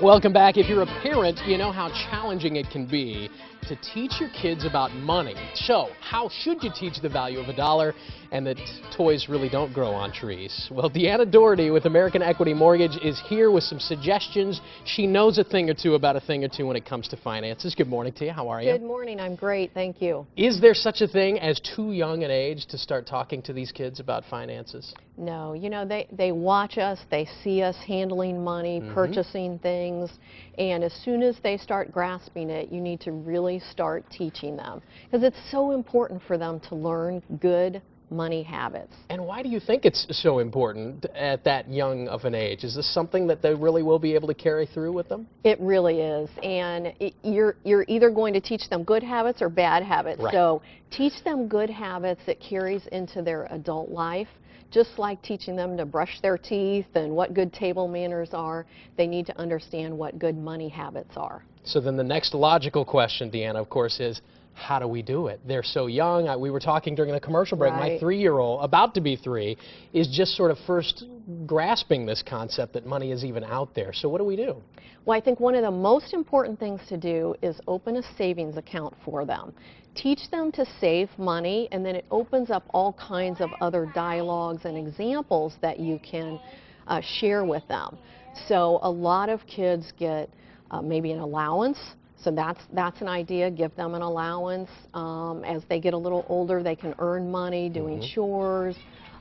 Welcome back. If you're a parent, you know how challenging it can be to teach your kids about money. So, how should you teach the value of a dollar and that toys really don't grow on trees? Well, Deanna Doherty with American Equity Mortgage is here with some suggestions. She knows a thing or two about a thing or two when it comes to finances. Good morning to you. How are you? Good morning. I'm great. Thank you. Is there such a thing as too young an age to start talking to these kids about finances? No, you know, they watch us, they see us handling money, purchasing things, and as soon as they start grasping it, you need to really start teaching them because it's so important for them to learn good money habits. And why do you think it's so important at that young of an age? Is this something that they really will be able to carry through with them? It really is, and you're either going to teach them good habits or bad habits. Right. So teach them good habits that carries into their adult life. Just like teaching them to brush their teeth and what good table manners are, they need to understand what good money habits are. So then the next logical question, Deanna, of course, is how do we do it? They're so young. We were talking during the commercial break. Right. My 3-year-old, about to be 3, is just sort of first grasping this concept that money is even out there. So what do we do? Well, I think one of the most important things to do is open a savings account for them. Teach them to save money, and then it opens up all kinds of other dialogues and examples that you can share with them. So a lot of kids get maybe an allowance. So that's an idea. Give them an allowance. As they get a little older, they can earn money doing chores.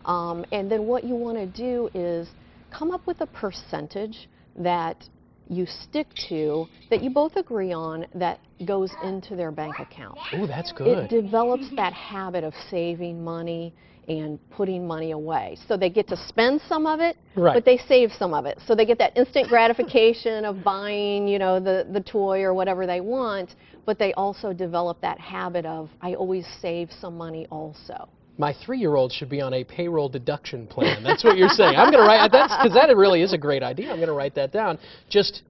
And then what you want to do is come up with a percentage that you stick to, that you both agree on, that goes into their bank account. Oh, that's good. It develops that habit of saving money and putting money away. So they get to spend some of it, Right. but they save some of it. So they get that instant gratification of buying, you know, the toy or whatever they want, but they also develop that habit of, I always save some money also. My 3-year-old should be on a payroll deduction plan. That's what you're saying. I'm going to write that, because that really is a great idea. I'm going to write that down just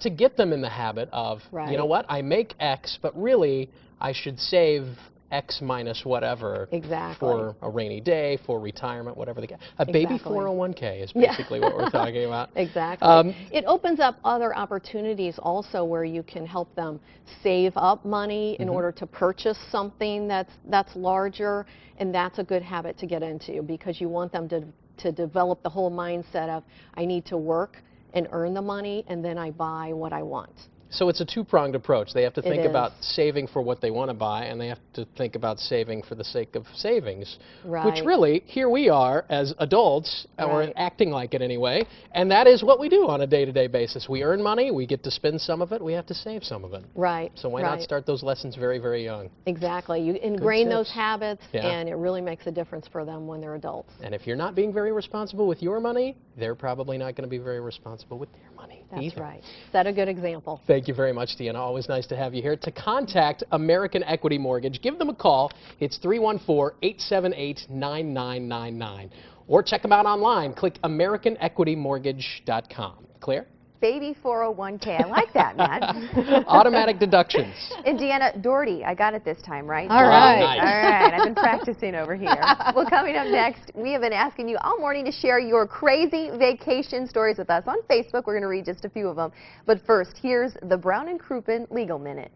to get them in the habit of, Right. you know what, I make X, but really I should save X minus whatever. Exactly. For a rainy day, for retirement, whatever they get. A baby Exactly. 401k is basically what we're talking about. Exactly. It opens up other opportunities also where you can help them save up money in order to purchase something that's larger, and that's a good habit to get into because you want them to develop the whole mindset of, I need to work and earn the money, and then I buy what I want. So it's a two-pronged approach. They have to think It is. about saving for what they want to buy, and they have to think about saving for the sake of savings. Right. Which really, here we are as adults, or Right. acting like it anyway, and that is what we do on a day-to-day basis. We earn money, we get to spend some of it, we have to save some of it. Right. So why right. not start those lessons very, very young? Exactly. You ingrain those tips. habits, Yeah. and it really makes a difference for them when they're adults. And if you're not being very responsible with your money, they're probably not going to be very responsible with their money That's either. right. Set a good example. Thank you very much, Deanna. Always nice to have you here. To contact American Equity Mortgage, give them a call. It's 314-878-9999. Or check them out online. Click AmericanEquityMortgage.com. Clear? Baby 401k. I like that, Matt. Automatic deductions. And Deanna Doherty, I got it this time, right? All right. Nice. All right. I've been practicing over here. Well, coming up next, we have been asking you all morning to share your crazy vacation stories with us on Facebook. We're going to read just a few of them. But first, here's the Brown and Crouppen Legal Minute.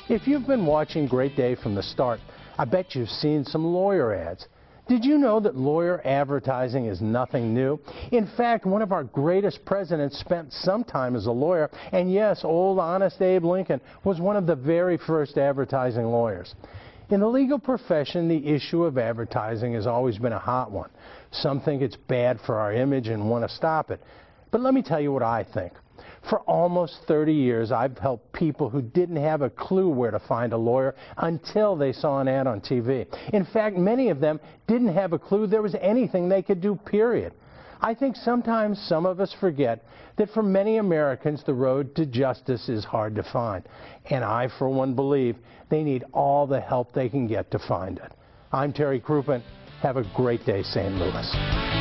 If you've been watching Great Day from the start, I bet you've seen some lawyer ads. Did you know that lawyer advertising is nothing new? In fact, one of our greatest presidents spent some time as a lawyer, and yes, old honest Abe Lincoln was one of the very first advertising lawyers. In the legal profession, the issue of advertising has always been a hot one. Some think it's bad for our image and want to stop it. But let me tell you what I think. For almost 30 years, I've helped people who didn't have a clue where to find a lawyer until they saw an ad on TV. In fact, many of them didn't have a clue there was anything they could do, period. I think sometimes some of us forget that for many Americans, the road to justice is hard to find. And I, for one, believe they need all the help they can get to find it. I'm Terry Crouppen. Have a great day, St. Louis.